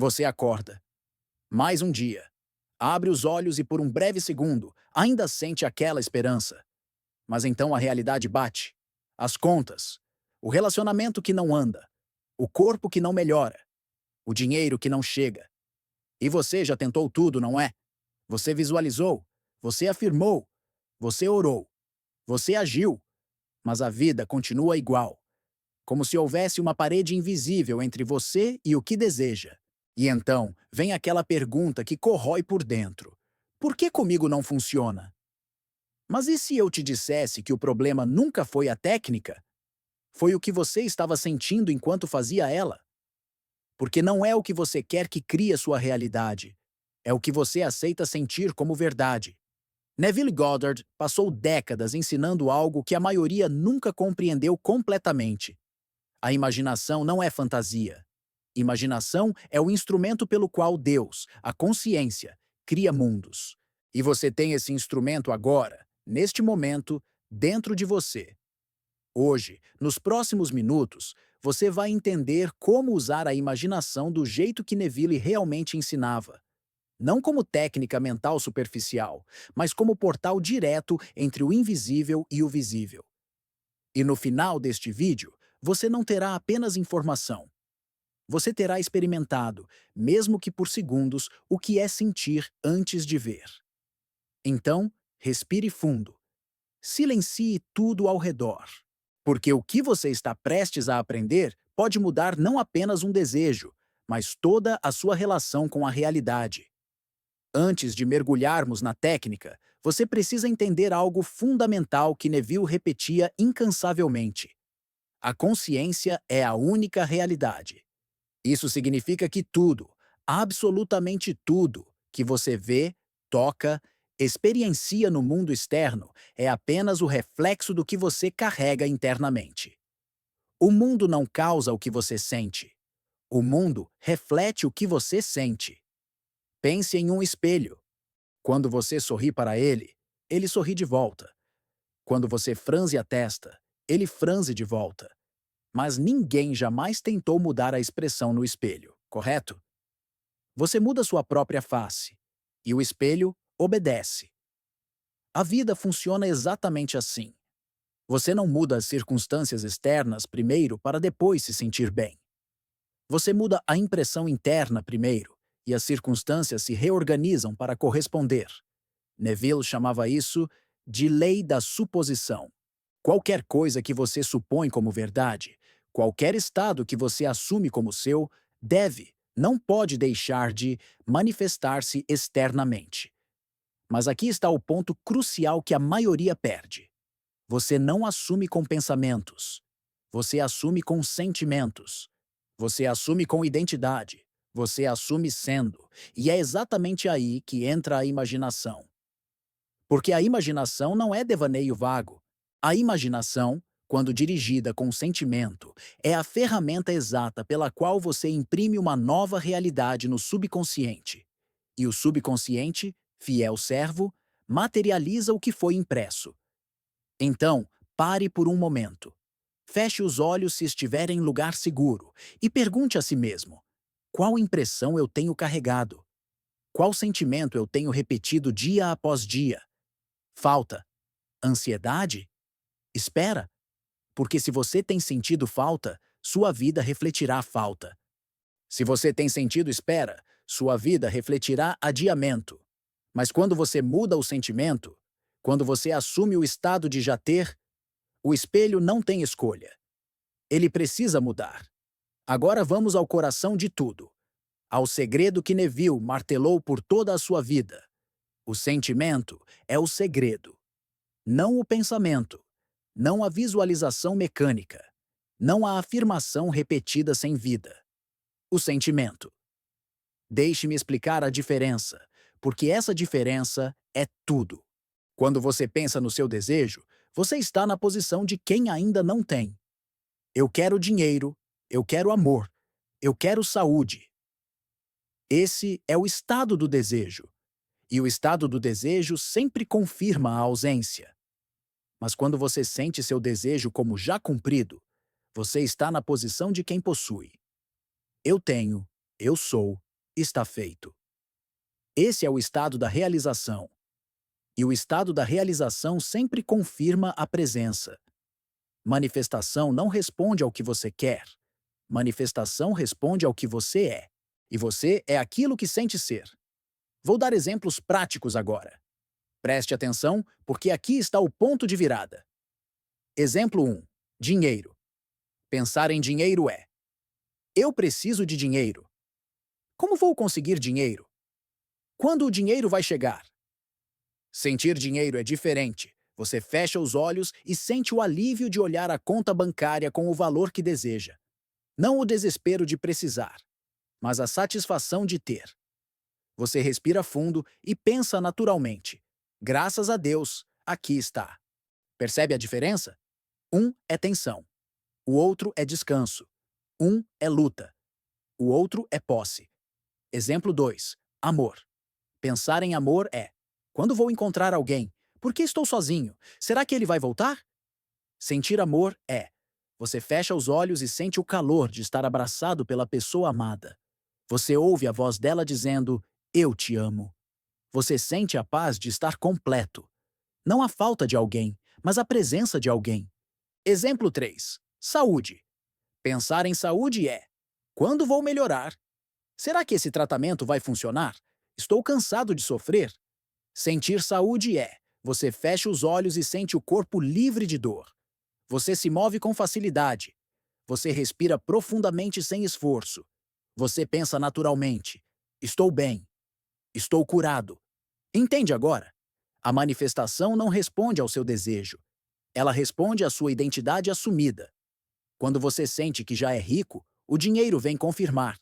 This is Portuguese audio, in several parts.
Você acorda. Mais um dia. Abre os olhos e por um breve segundo ainda sente aquela esperança. Mas então a realidade bate. As contas. O relacionamento que não anda. O corpo que não melhora. O dinheiro que não chega. E você já tentou tudo, não é? Você visualizou. Você afirmou. Você orou. Você agiu. Mas a vida continua igual. Como se houvesse uma parede invisível entre você e o que deseja. E então vem aquela pergunta que corrói por dentro: por que comigo não funciona? Mas e se eu te dissesse que o problema nunca foi a técnica? Foi o que você estava sentindo enquanto fazia ela? Porque não é o que você quer que crie a sua realidade, é o que você aceita sentir como verdade. Neville Goddard passou décadas ensinando algo que a maioria nunca compreendeu completamente. A imaginação não é fantasia. Imaginação é o instrumento pelo qual Deus, a consciência, cria mundos. E você tem esse instrumento agora, neste momento, dentro de você. Hoje, nos próximos minutos, você vai entender como usar a imaginação do jeito que Neville realmente ensinava. Não como técnica mental superficial, mas como portal direto entre o invisível e o visível. E no final deste vídeo, você não terá apenas informação. Você terá experimentado, mesmo que por segundos, o que é sentir antes de ver. Então, respire fundo. Silencie tudo ao redor. Porque o que você está prestes a aprender pode mudar não apenas um desejo, mas toda a sua relação com a realidade. Antes de mergulharmos na técnica, você precisa entender algo fundamental que Neville repetia incansavelmente. A consciência é a única realidade. Isso significa que tudo, absolutamente tudo, que você vê, toca, experiencia no mundo externo é apenas o reflexo do que você carrega internamente. O mundo não causa o que você sente. O mundo reflete o que você sente. Pense em um espelho. Quando você sorri para ele, ele sorri de volta. Quando você franze a testa, ele franze de volta. Mas ninguém jamais tentou mudar a expressão no espelho, correto? Você muda sua própria face, e o espelho obedece. A vida funciona exatamente assim. Você não muda as circunstâncias externas primeiro para depois se sentir bem. Você muda a impressão interna primeiro, e as circunstâncias se reorganizam para corresponder. Neville chamava isso de lei da suposição. Qualquer coisa que você supõe como verdade, qualquer estado que você assume como seu, não pode deixar de manifestar-se externamente. Mas aqui está o ponto crucial que a maioria perde. Você não assume com pensamentos. Você assume com sentimentos. Você assume com identidade. Você assume sendo. E é exatamente aí que entra a imaginação. Porque a imaginação não é devaneio vago. A imaginação, quando dirigida com sentimento, é a ferramenta exata pela qual você imprime uma nova realidade no subconsciente. E o subconsciente, fiel servo, materializa o que foi impresso. Então, pare por um momento. Feche os olhos se estiver em lugar seguro e pergunte a si mesmo: qual impressão eu tenho carregado? Qual sentimento eu tenho repetido dia após dia? Falta? Ansiedade? Espera, porque se você tem sentido falta, sua vida refletirá falta. Se você tem sentido espera, sua vida refletirá adiamento. Mas quando você muda o sentimento, quando você assume o estado de já ter, o espelho não tem escolha. Ele precisa mudar. Agora vamos ao coração de tudo, ao segredo que Neville martelou por toda a sua vida. O sentimento é o segredo, não o pensamento, não a visualização mecânica, não a afirmação repetida sem vida. O sentimento. Deixe-me explicar a diferença, porque essa diferença é tudo. Quando você pensa no seu desejo, você está na posição de quem ainda não tem. Eu quero dinheiro, eu quero amor, eu quero saúde. Esse é o estado do desejo. E o estado do desejo sempre confirma a ausência. Mas quando você sente seu desejo como já cumprido, você está na posição de quem possui. Eu tenho, eu sou, está feito. Esse é o estado da realização. E o estado da realização sempre confirma a presença. Manifestação não responde ao que você quer. Manifestação responde ao que você é. E você é aquilo que sente ser. Vou dar exemplos práticos agora. Preste atenção, porque aqui está o ponto de virada. Exemplo 1. Dinheiro. Pensar em dinheiro é: eu preciso de dinheiro. Como vou conseguir dinheiro? Quando o dinheiro vai chegar? Sentir dinheiro é diferente. Você fecha os olhos e sente o alívio de olhar a conta bancária com o valor que deseja. Não o desespero de precisar, mas a satisfação de ter. Você respira fundo e pensa naturalmente: graças a Deus, aqui está. Percebe a diferença? Um é tensão. O outro é descanso. Um é luta. O outro é posse. Exemplo 2. Amor. Pensar em amor é: quando vou encontrar alguém? Por que estou sozinho? Será que ele vai voltar? Sentir amor é: você fecha os olhos e sente o calor de estar abraçado pela pessoa amada. Você ouve a voz dela dizendo: eu te amo. Você sente a paz de estar completo. Não a falta de alguém, mas a presença de alguém. Exemplo 3. Saúde. Pensar em saúde é: quando vou melhorar? Será que esse tratamento vai funcionar? Estou cansado de sofrer. Sentir saúde é: você fecha os olhos e sente o corpo livre de dor. Você se move com facilidade. Você respira profundamente sem esforço. Você pensa naturalmente: estou bem. Estou curado. Entende agora? A manifestação não responde ao seu desejo. Ela responde à sua identidade assumida. Quando você sente que já é rico, o dinheiro vem confirmar.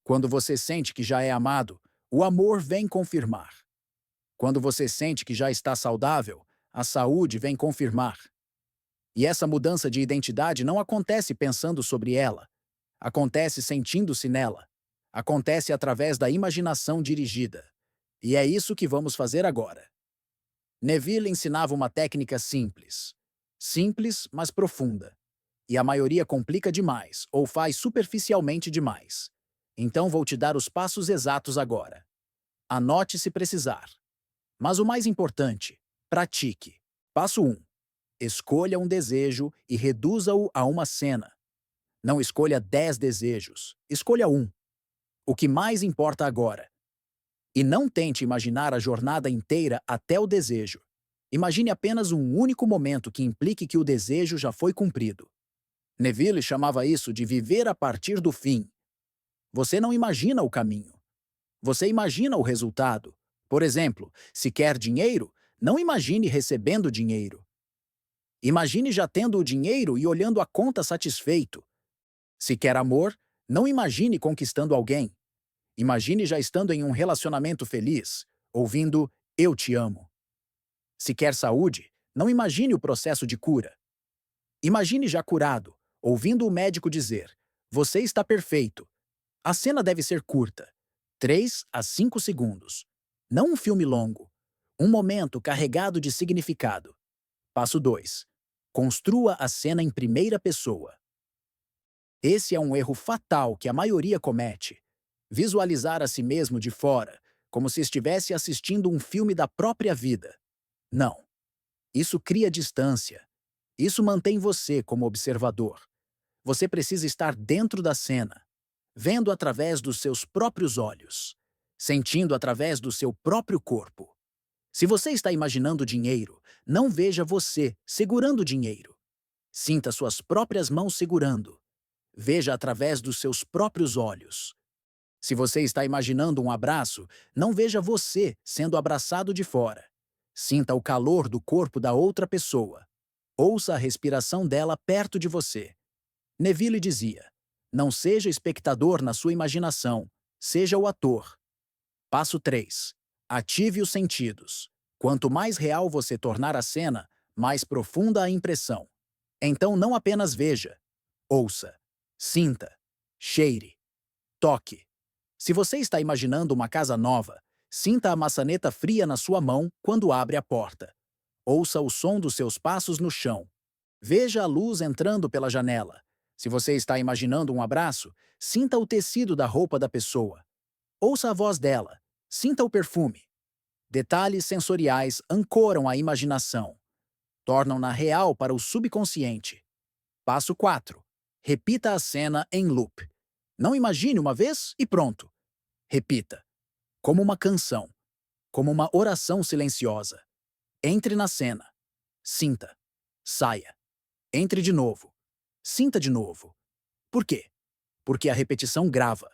Quando você sente que já é amado, o amor vem confirmar. Quando você sente que já está saudável, a saúde vem confirmar. E essa mudança de identidade não acontece pensando sobre ela. Acontece sentindo-se nela. Acontece através da imaginação dirigida. E é isso que vamos fazer agora. Neville ensinava uma técnica simples. Simples, mas profunda. E a maioria complica demais, ou faz superficialmente demais. Então vou te dar os passos exatos agora. Anote se precisar. Mas o mais importante, pratique. Passo 1. Escolha um desejo e reduza-o a uma cena. Não escolha 10 desejos, escolha um. O que mais importa agora. E não tente imaginar a jornada inteira até o desejo. Imagine apenas um único momento que implique que o desejo já foi cumprido. Neville chamava isso de viver a partir do fim. Você não imagina o caminho. Você imagina o resultado. Por exemplo, se quer dinheiro, não imagine recebendo dinheiro. Imagine já tendo o dinheiro e olhando a conta satisfeito. Se quer amor, não imagine conquistando alguém. Imagine já estando em um relacionamento feliz, ouvindo "eu te amo". Se quer saúde, não imagine o processo de cura. Imagine já curado, ouvindo o médico dizer: "Você está perfeito". A cena deve ser curta, 3 a 5 segundos. Não um filme longo. Um momento carregado de significado. Passo 2. Construa a cena em primeira pessoa. Esse é um erro fatal que a maioria comete. Visualizar a si mesmo de fora, como se estivesse assistindo um filme da própria vida. Não. Isso cria distância. Isso mantém você como observador. Você precisa estar dentro da cena, vendo através dos seus próprios olhos, sentindo através do seu próprio corpo. Se você está imaginando dinheiro, não veja você segurando dinheiro. Sinta suas próprias mãos segurando. Veja através dos seus próprios olhos. Se você está imaginando um abraço, não veja você sendo abraçado de fora. Sinta o calor do corpo da outra pessoa. Ouça a respiração dela perto de você. Neville dizia: não seja espectador na sua imaginação, seja o ator. Passo 3. Ative os sentidos. Quanto mais real você tornar a cena, mais profunda a impressão. Então não apenas veja, ouça, sinta, cheire, toque. Se você está imaginando uma casa nova, sinta a maçaneta fria na sua mão quando abre a porta. Ouça o som dos seus passos no chão. Veja a luz entrando pela janela. Se você está imaginando um abraço, sinta o tecido da roupa da pessoa. Ouça a voz dela. Sinta o perfume. Detalhes sensoriais ancoram a imaginação, tornam-na real para o subconsciente. Passo 4. Repita a cena em loop. Não imagine uma vez e pronto. Repita. Como uma canção, como uma oração silenciosa. Entre na cena. Sinta. Saia. Entre de novo. Sinta de novo. Por quê? Porque a repetição grava.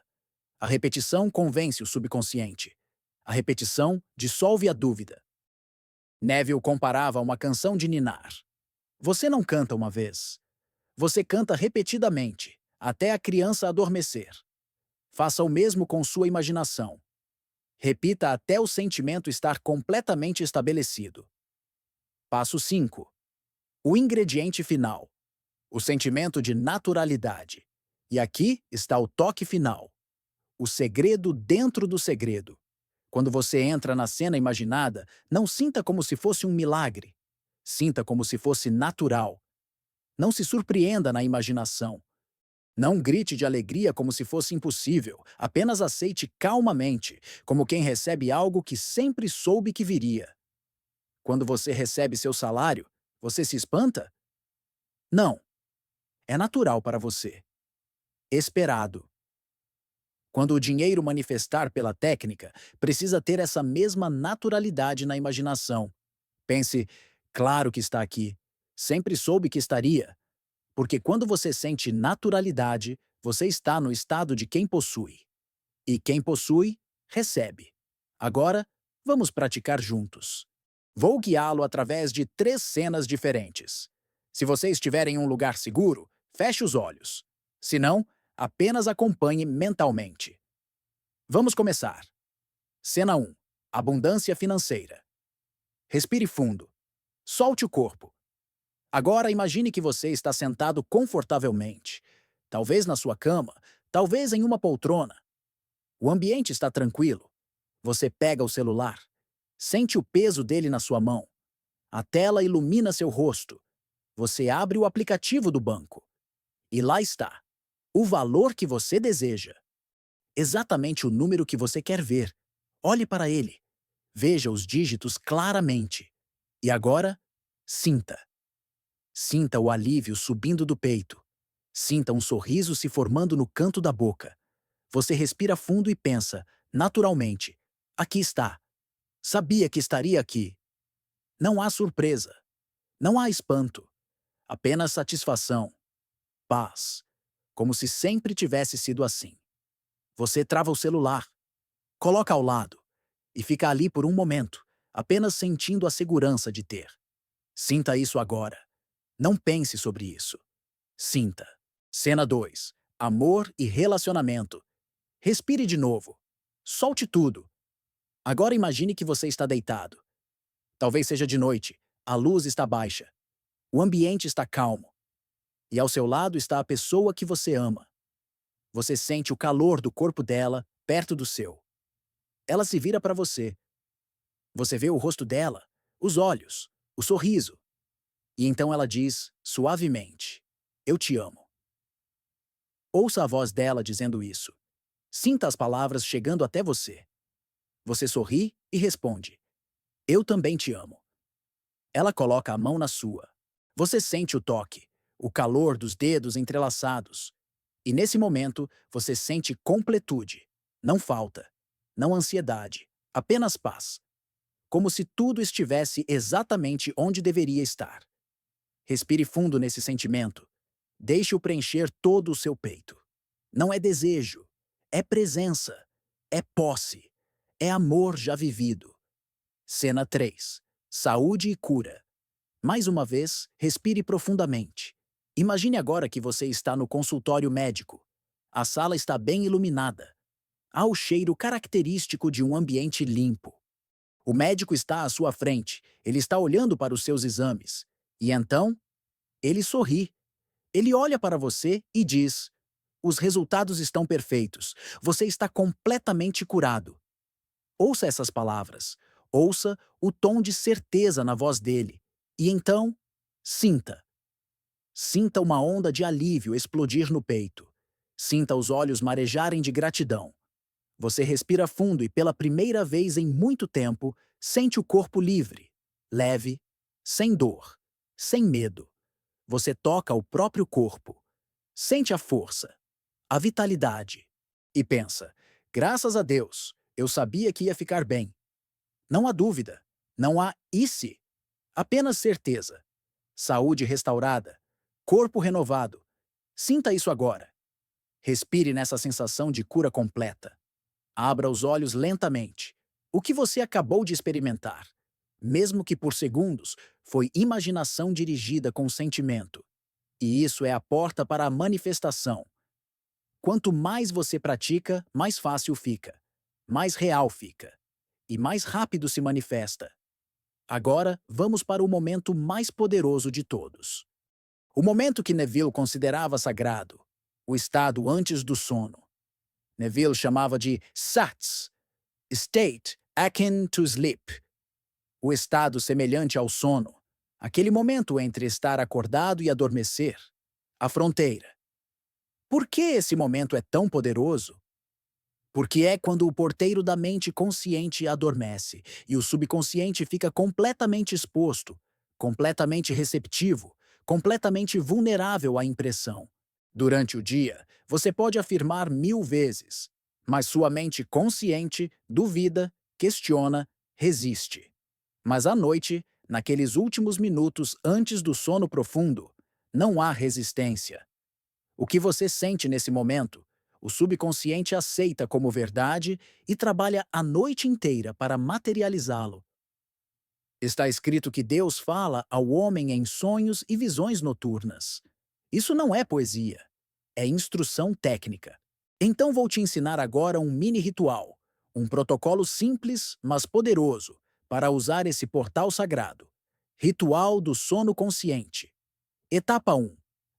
A repetição convence o subconsciente. A repetição dissolve a dúvida. Neville comparava uma canção de ninar. Você não canta uma vez. Você canta repetidamente, até a criança adormecer. Faça o mesmo com sua imaginação. Repita até o sentimento estar completamente estabelecido. Passo 5. O ingrediente final. O sentimento de naturalidade. E aqui está o toque final. O segredo dentro do segredo. Quando você entra na cena imaginada, não sinta como se fosse um milagre. Sinta como se fosse natural. Não se surpreenda na imaginação. Não grite de alegria como se fosse impossível. Apenas aceite calmamente, como quem recebe algo que sempre soube que viria. Quando você recebe seu salário, você se espanta? Não. É natural para você. Esperado. Quando o dinheiro manifestar pela técnica, precisa ter essa mesma naturalidade na imaginação. Pense, claro que está aqui. Sempre soube que estaria. Porque quando você sente naturalidade, você está no estado de quem possui. E quem possui, recebe. Agora, vamos praticar juntos. Vou guiá-lo através de 3 cenas diferentes. Se você estiver em um lugar seguro, feche os olhos. Se não, apenas acompanhe mentalmente. Vamos começar. Cena 1. Abundância financeira. Respire fundo. Solte o corpo. Agora imagine que você está sentado confortavelmente. Talvez na sua cama, talvez em uma poltrona. O ambiente está tranquilo. Você pega o celular. Sente o peso dele na sua mão. A tela ilumina seu rosto. Você abre o aplicativo do banco. E lá está. O valor que você deseja. Exatamente o número que você quer ver. Olhe para ele. Veja os dígitos claramente. E agora, sinta. Sinta o alívio subindo do peito. Sinta um sorriso se formando no canto da boca. Você respira fundo e pensa, naturalmente: aqui está. Sabia que estaria aqui. Não há surpresa. Não há espanto. Apenas satisfação. Paz. Como se sempre tivesse sido assim. Você trava o celular. Coloca ao lado. E fica ali por um momento, apenas sentindo a segurança de ter. Sinta isso agora. Não pense sobre isso. Sinta. Cena 2. Amor e relacionamento. Respire de novo. Solte tudo. Agora imagine que você está deitado. Talvez seja de noite. A luz está baixa. O ambiente está calmo. E ao seu lado está a pessoa que você ama. Você sente o calor do corpo dela perto do seu. Ela se vira para você. Você vê o rosto dela, os olhos, o sorriso. E então ela diz, suavemente: eu te amo. Ouça a voz dela dizendo isso. Sinta as palavras chegando até você. Você sorri e responde: eu também te amo. Ela coloca a mão na sua. Você sente o toque, o calor dos dedos entrelaçados. E nesse momento, você sente completude. Não falta. Não ansiedade. Apenas paz. Como se tudo estivesse exatamente onde deveria estar. Respire fundo nesse sentimento. Deixe-o preencher todo o seu peito. Não é desejo. É presença. É posse. É amor já vivido. Cena 3. Saúde e cura. Mais uma vez, respire profundamente. Imagine agora que você está no consultório médico. A sala está bem iluminada. Há o cheiro característico de um ambiente limpo. O médico está à sua frente. Ele está olhando para os seus exames. E então, ele sorri. Ele olha para você e diz: os resultados estão perfeitos. Você está completamente curado. Ouça essas palavras. Ouça o tom de certeza na voz dele. E então, sinta. Sinta uma onda de alívio explodir no peito. Sinta os olhos marejarem de gratidão. Você respira fundo e, pela primeira vez em muito tempo, sente o corpo livre, leve, sem dor, sem medo. Você toca o próprio corpo, sente a força, a vitalidade e pensa: graças a Deus, eu sabia que ia ficar bem. Não há dúvida, não há e se, apenas certeza. Saúde restaurada, corpo renovado. Sinta isso agora. Respire nessa sensação de cura completa. Abra os olhos lentamente. O que você acabou de experimentar, mesmo que por segundos, foi imaginação dirigida com sentimento. E isso é a porta para a manifestação. Quanto mais você pratica, mais fácil fica, mais real fica e mais rápido se manifesta. Agora, vamos para o momento mais poderoso de todos. O momento que Neville considerava sagrado, o estado antes do sono. Neville chamava de SATS, State Akin to Sleep, o estado semelhante ao sono, aquele momento entre estar acordado e adormecer, a fronteira. Por que esse momento é tão poderoso? Porque é quando o porteiro da mente consciente adormece e o subconsciente fica completamente exposto, completamente receptivo, completamente vulnerável à impressão. Durante o dia, você pode afirmar 1000 vezes, mas sua mente consciente duvida, questiona, resiste. Mas à noite, naqueles últimos minutos antes do sono profundo, não há resistência. O que você sente nesse momento, o subconsciente aceita como verdade e trabalha a noite inteira para materializá-lo. Está escrito que Deus fala ao homem em sonhos e visões noturnas. Isso não é poesia, é instrução técnica. Então vou te ensinar agora um mini ritual, um protocolo simples, mas poderoso, para usar esse portal sagrado. Ritual do sono consciente. Etapa 1.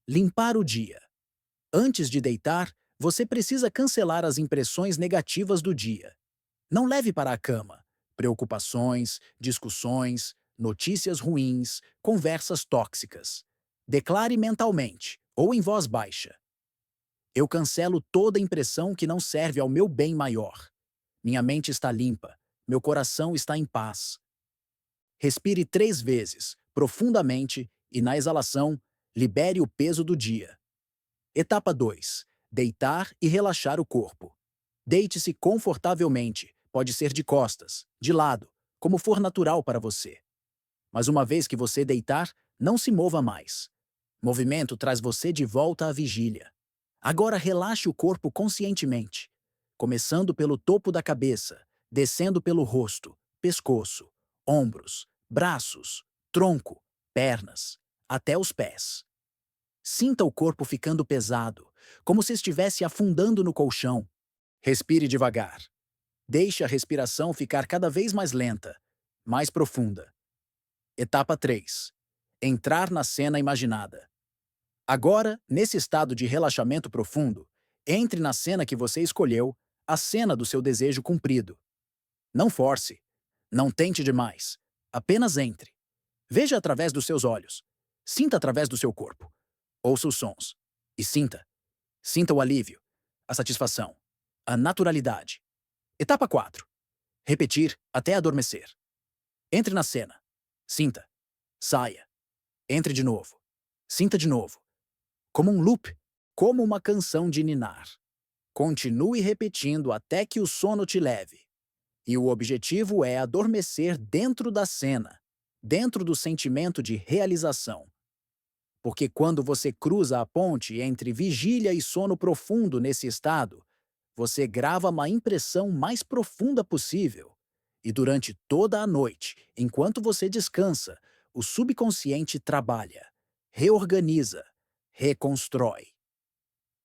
Limpar o dia. Antes de deitar, você precisa cancelar as impressões negativas do dia. Não leve para a cama preocupações, discussões, notícias ruins, conversas tóxicas. Declare mentalmente, ou em voz baixa: eu cancelo toda impressão que não serve ao meu bem maior. Minha mente está limpa, meu coração está em paz. Respire 3 vezes, profundamente, e na exalação, libere o peso do dia. Etapa 2. Deitar e relaxar o corpo. Deite-se confortavelmente, pode ser de costas, de lado, como for natural para você. Mas uma vez que você deitar, não se mova mais. Movimento traz você de volta à vigília. Agora relaxe o corpo conscientemente, começando pelo topo da cabeça, descendo pelo rosto, pescoço, ombros, braços, tronco, pernas, até os pés. Sinta o corpo ficando pesado, como se estivesse afundando no colchão. Respire devagar. Deixe a respiração ficar cada vez mais lenta, mais profunda. Etapa 3. Entrar na cena imaginada. Agora, nesse estado de relaxamento profundo, entre na cena que você escolheu, a cena do seu desejo cumprido. Não force. Não tente demais. Apenas entre. Veja através dos seus olhos. Sinta através do seu corpo. Ouça os sons. E sinta. Sinta o alívio, a satisfação, a naturalidade. Etapa 4. Repetir até adormecer. Entre na cena. Sinta. Saia. Entre de novo. Sinta de novo. Como um loop, como uma canção de ninar. Continue repetindo até que o sono te leve. E o objetivo é adormecer dentro da cena, dentro do sentimento de realização. Porque quando você cruza a ponte entre vigília e sono profundo nesse estado, você grava uma impressão mais profunda possível. E durante toda a noite, enquanto você descansa, o subconsciente trabalha, reorganiza, reconstrói.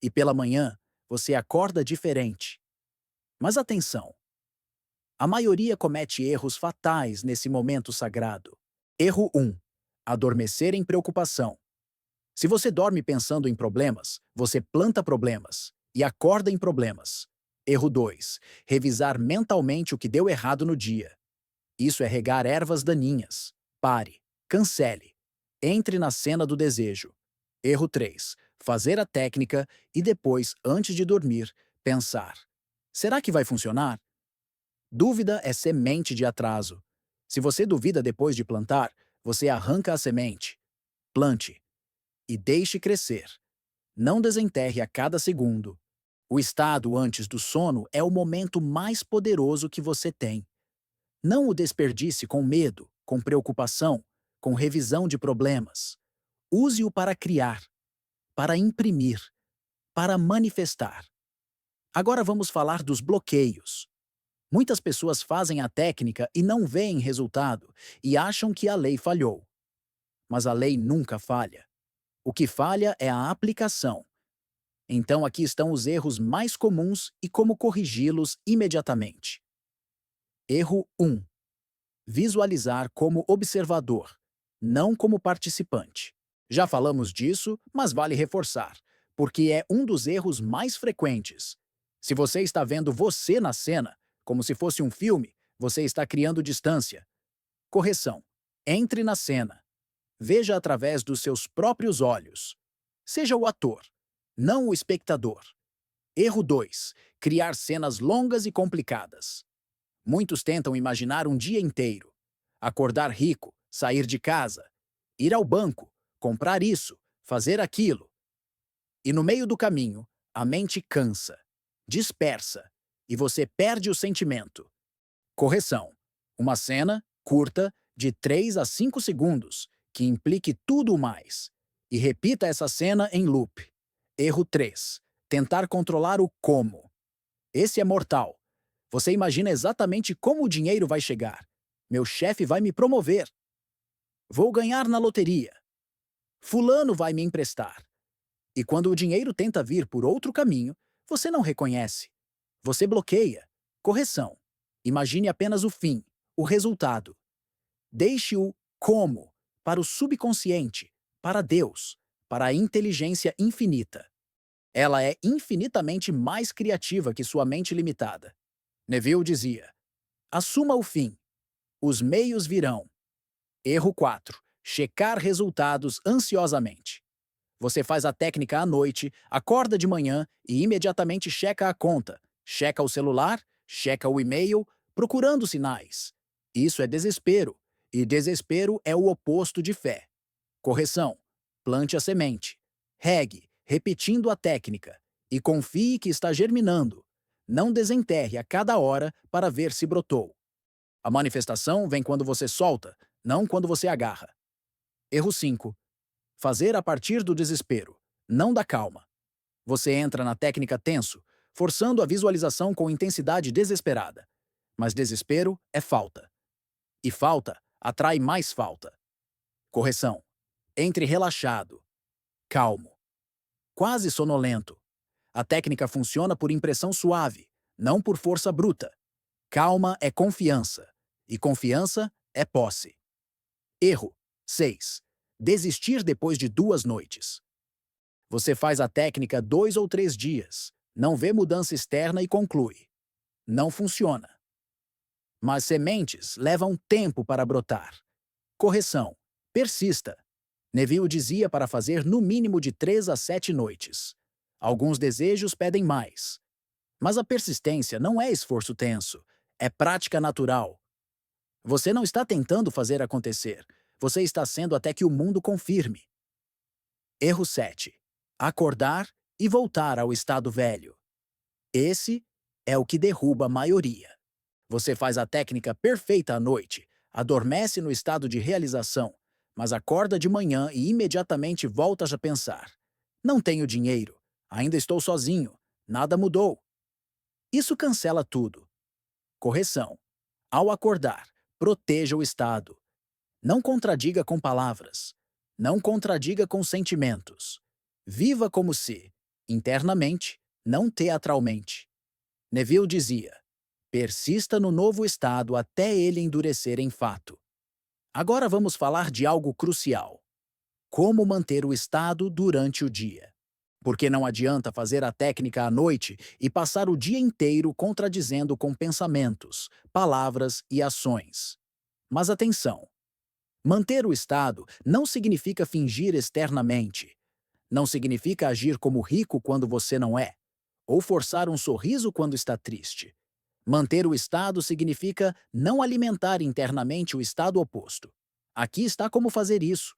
E pela manhã, você acorda diferente. Mas atenção! A maioria comete erros fatais nesse momento sagrado. Erro 1. Adormecer em preocupação. Se você dorme pensando em problemas, você planta problemas e acorda em problemas. Erro 2. Revisar mentalmente o que deu errado no dia. Isso é regar ervas daninhas. Pare. Cancele. Entre na cena do desejo. Erro 3. Fazer a técnica e depois, antes de dormir, pensar: Será que vai funcionar? Dúvida é semente de atraso. Se você duvida depois de plantar, você arranca a semente. Plante e deixe crescer. Não desenterre a cada segundo. O estado antes do sono é o momento mais poderoso que você tem. Não o desperdice com medo, com preocupação, com revisão de problemas. Use-o para criar, para imprimir, para manifestar. Agora vamos falar dos bloqueios. Muitas pessoas fazem a técnica e não veem resultado e acham que a lei falhou. Mas a lei nunca falha. O que falha é a aplicação. Então aqui estão os erros mais comuns e como corrigi-los imediatamente. Erro 1. Visualizar como observador, não como participante. Já falamos disso, mas vale reforçar, porque é um dos erros mais frequentes. Se você está vendo você na cena, como se fosse um filme, você está criando distância. Correção. Entre na cena. Veja através dos seus próprios olhos. Seja o ator, não o espectador. Erro 2. Criar cenas longas e complicadas. Muitos tentam imaginar um dia inteiro. Acordar rico, sair de casa, ir ao banco, comprar isso, fazer aquilo. E no meio do caminho, a mente cansa, dispersa, e você perde o sentimento. Correção. Uma cena, curta, de 3 a 5 segundos, que implique tudo mais. E repita essa cena em loop. Erro 3. Tentar controlar o como. Esse é mortal. Você imagina exatamente como o dinheiro vai chegar. Meu chefe vai me promover. Vou ganhar na loteria. Fulano vai me emprestar. E quando o dinheiro tenta vir por outro caminho, você não reconhece. Você bloqueia. Correção. Imagine apenas o fim, o resultado. Deixe o como para o subconsciente, para Deus, para a inteligência infinita. Ela é infinitamente mais criativa que sua mente limitada. Neville dizia: assuma o fim. Os meios virão. Erro 4. Checar resultados ansiosamente. Você faz a técnica à noite, acorda de manhã e imediatamente checa a conta, checa o celular, checa o e-mail, procurando sinais. Isso é desespero, e desespero é o oposto de fé. Correção. Plante a semente. Regue, repetindo a técnica, e confie que está germinando. Não desenterre a cada hora para ver se brotou. A manifestação vem quando você solta, não quando você agarra. Erro 5. Fazer a partir do desespero, não da calma. Você entra na técnica tenso, forçando a visualização com intensidade desesperada. Mas desespero é falta. E falta atrai mais falta. Correção. Entre relaxado, calmo, quase sonolento. A técnica funciona por impressão suave, não por força bruta. Calma é confiança, e confiança é posse. Erro 6. Desistir depois de 2 noites. Você faz a técnica 2 ou 3 dias, não vê mudança externa e conclui. Não funciona. Mas sementes levam tempo para brotar. Correção. Persista. Neville dizia para fazer no mínimo de 3 a 7 noites. Alguns desejos pedem mais. Mas a persistência não é esforço tenso, é prática natural. Você não está tentando fazer acontecer, você está sendo até que o mundo confirme. Erro 7. Acordar e voltar ao estado velho. Esse é o que derruba a maioria. Você faz a técnica perfeita à noite, adormece no estado de realização, mas acorda de manhã e imediatamente volta a pensar. Não tenho dinheiro, ainda estou sozinho, nada mudou. Isso cancela tudo. Correção. Ao acordar, proteja o estado. Não contradiga com palavras. Não contradiga com sentimentos. Viva como se, internamente, não teatralmente. Neville dizia: persista no novo estado até ele endurecer em fato. Agora vamos falar de algo crucial: como manter o estado durante o dia. Porque não adianta fazer a técnica à noite e passar o dia inteiro contradizendo com pensamentos, palavras e ações. Mas atenção! Manter o estado não significa fingir externamente. Não significa agir como rico quando você não é. ou forçar um sorriso quando está triste. Manter o estado significa não alimentar internamente o estado oposto. Aqui está como fazer isso.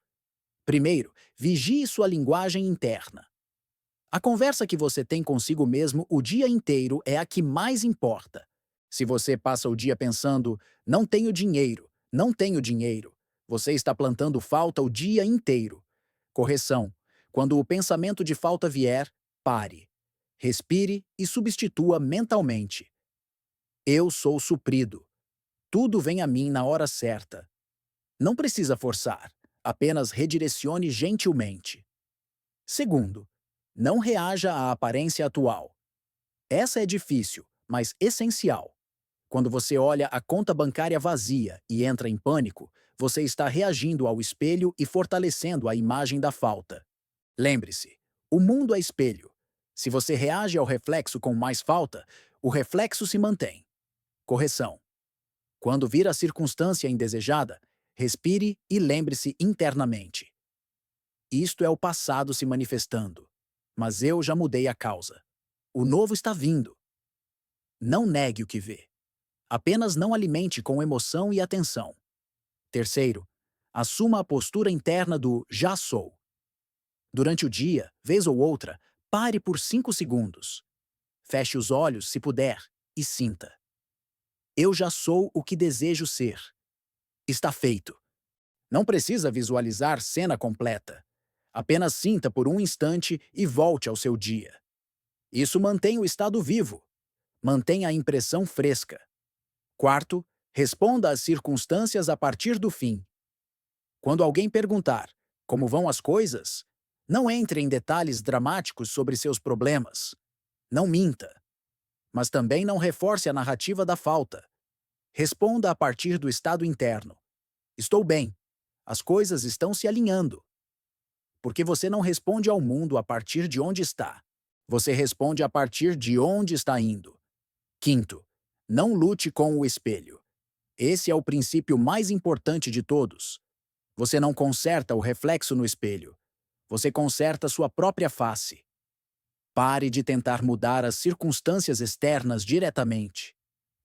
Primeiro, vigie sua linguagem interna. A conversa que você tem consigo mesmo o dia inteiro é a que mais importa. Se você passa o dia pensando, não tenho dinheiro, você está plantando falta o dia inteiro. Correção: quando o pensamento de falta vier, pare. Respire e substitua mentalmente. Eu sou suprido. Tudo vem a mim na hora certa. Não precisa forçar, apenas redirecione gentilmente. Segundo, não reaja à aparência atual. Essa é difícil, mas essencial. Quando você olha a conta bancária vazia e entra em pânico, você está reagindo ao espelho e fortalecendo a imagem da falta. Lembre-se, o mundo é espelho. Se você reage ao reflexo com mais falta, o reflexo se mantém. Correção: quando vir a circunstância indesejada, respire e lembre-se internamente. Isto é o passado se manifestando. Mas eu já mudei a causa. O novo está vindo. Não negue o que vê. Apenas não alimente com emoção e atenção. Terceiro, assuma a postura interna do já sou. Durante o dia, vez ou outra, pare por 5 segundos. Feche os olhos, se puder, e sinta. Eu já sou o que desejo ser. Está feito. Não precisa visualizar cena completa. Apenas sinta por um instante e volte ao seu dia. Isso mantém o estado vivo. Mantém a impressão fresca. Quarto, responda às circunstâncias a partir do fim. Quando alguém perguntar como vão as coisas, não entre em detalhes dramáticos sobre seus problemas. Não minta. Mas também não reforce a narrativa da falta. Responda a partir do estado interno. Estou bem. As coisas estão se alinhando. Porque você não responde ao mundo a partir de onde está. Você responde a partir de onde está indo. Quinto, não lute com o espelho. Esse é o princípio mais importante de todos. Você não conserta o reflexo no espelho. Você conserta sua própria face. Pare de tentar mudar as circunstâncias externas diretamente.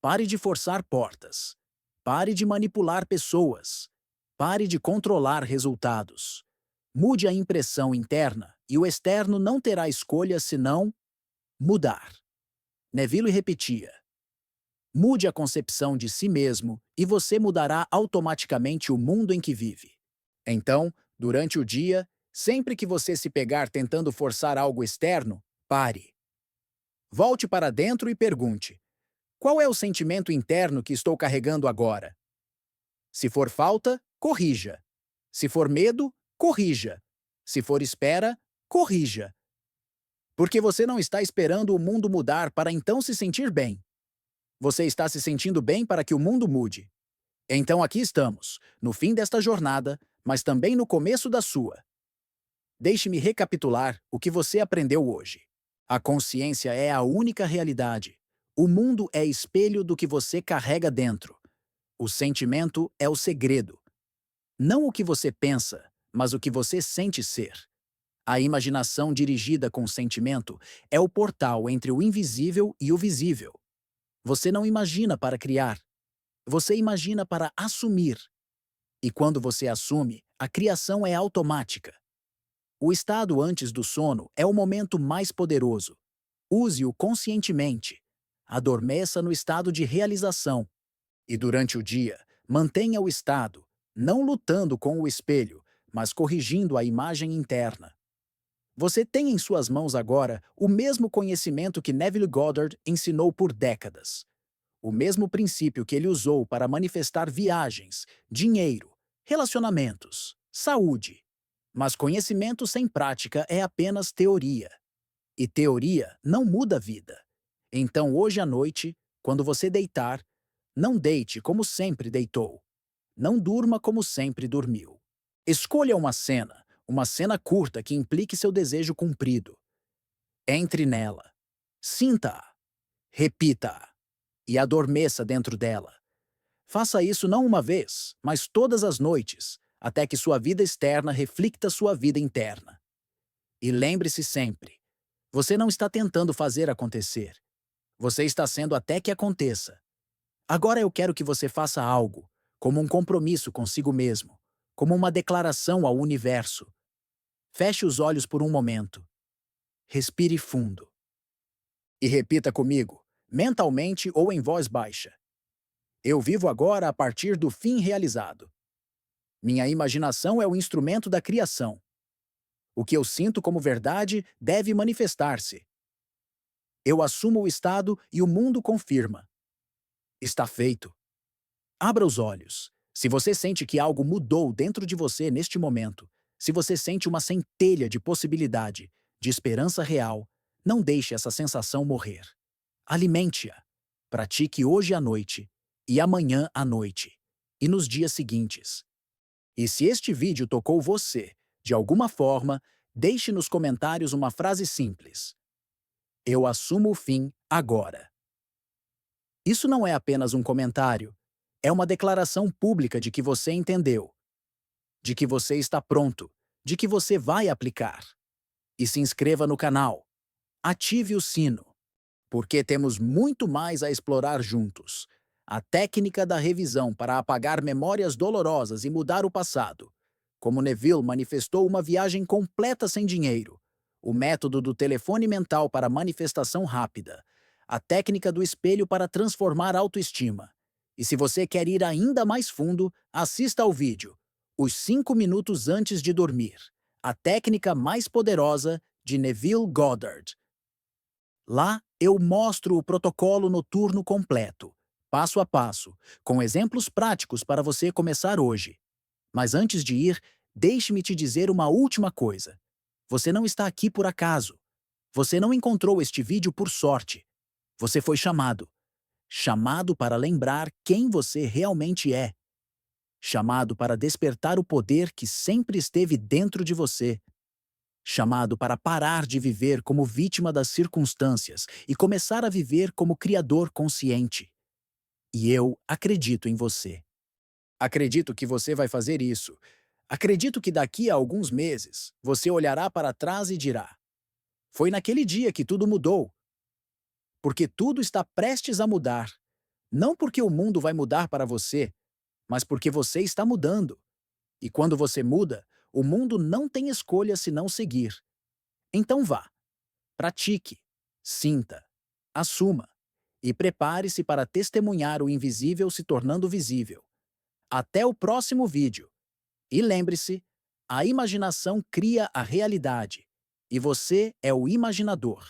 Pare de forçar portas. Pare de manipular pessoas. Pare de controlar resultados. Mude a impressão interna e o externo não terá escolha senão mudar. Neville repetia: mude a concepção de si mesmo e você mudará automaticamente o mundo em que vive. Então, durante o dia, sempre que você se pegar tentando forçar algo externo, pare. Volte para dentro e pergunte: qual é o sentimento interno que estou carregando agora? Se for falta, corrija. Se for medo, corrija. Se for espera, corrija. Porque você não está esperando o mundo mudar para então se sentir bem. Você está se sentindo bem para que o mundo mude. Então aqui estamos, no fim desta jornada, mas também no começo da sua. Deixe-me recapitular o que você aprendeu hoje. A consciência é a única realidade. O mundo é espelho do que você carrega dentro. O sentimento é o segredo. Não o que você pensa, mas o que você sente ser. A imaginação dirigida com sentimento é o portal entre o invisível e o visível. Você não imagina para criar. Você imagina para assumir. E quando você assume, a criação é automática. O estado antes do sono é o momento mais poderoso. Use-o conscientemente. Adormeça no estado de realização. E durante o dia, mantenha o estado, não lutando com o espelho, mas corrigindo a imagem interna. Você tem em suas mãos agora o mesmo conhecimento que Neville Goddard ensinou por décadas. O mesmo princípio que ele usou para manifestar viagens, dinheiro, relacionamentos, saúde. Mas conhecimento sem prática é apenas teoria. E teoria não muda a vida. Então, hoje à noite, quando você deitar, não deite como sempre deitou. Não durma como sempre dormiu. Escolha uma cena curta que implique seu desejo cumprido. Entre nela. Sinta-a. Repita-a. E adormeça dentro dela. Faça isso não uma vez, mas todas as noites, até que sua vida externa reflita sua vida interna. E lembre-se sempre, Você não está tentando fazer acontecer. Você está sendo até que aconteça. Agora eu quero que você faça algo, como um compromisso consigo mesmo, como uma declaração ao universo. Feche os olhos por um momento. Respire fundo. E repita comigo, mentalmente ou em voz baixa. Eu vivo agora a partir do fim realizado. Minha imaginação é o instrumento da criação. O que eu sinto como verdade deve manifestar-se. Eu assumo o estado e o mundo confirma. Está feito. Abra os olhos. Se você sente que algo mudou dentro de você neste momento, se você sente uma centelha de possibilidade, de esperança real, não deixe essa sensação morrer. Alimente-a. Pratique hoje à noite, e amanhã à noite, e nos dias seguintes. E se este vídeo tocou você, de alguma forma, deixe nos comentários uma frase simples. Eu assumo o fim agora. Isso não é apenas um comentário, é uma declaração pública de que você entendeu, de que você está pronto, de que você vai aplicar. E se inscreva no canal. Ative o sino, porque temos muito mais a explorar juntos. A técnica da revisão para apagar memórias dolorosas e mudar o passado. Como Neville manifestou uma viagem completa sem dinheiro. O método do telefone mental para manifestação rápida. A técnica do espelho para transformar autoestima. E se você quer ir ainda mais fundo, assista ao vídeo Os 5 minutos antes de dormir. A técnica mais poderosa de Neville Goddard. Lá, eu mostro o protocolo noturno completo, passo a passo, com exemplos práticos para você começar hoje. Mas antes de ir, deixe-me te dizer uma última coisa. Você não está aqui por acaso. Você não encontrou este vídeo por sorte. Você foi chamado. Chamado para lembrar quem você realmente é. Chamado para despertar o poder que sempre esteve dentro de você. Chamado para parar de viver como vítima das circunstâncias e começar a viver como criador consciente. E eu acredito em você. Acredito que você vai fazer isso. Acredito que daqui a alguns meses você olhará para trás e dirá: foi naquele dia que tudo mudou. Porque tudo está prestes a mudar. Não porque o mundo vai mudar para você, mas porque você está mudando. E quando você muda, o mundo não tem escolha senão seguir. Então vá. Pratique, sinta, assuma e prepare-se para testemunhar o invisível se tornando visível. Até o próximo vídeo. E lembre-se, a imaginação cria a realidade e você é o imaginador.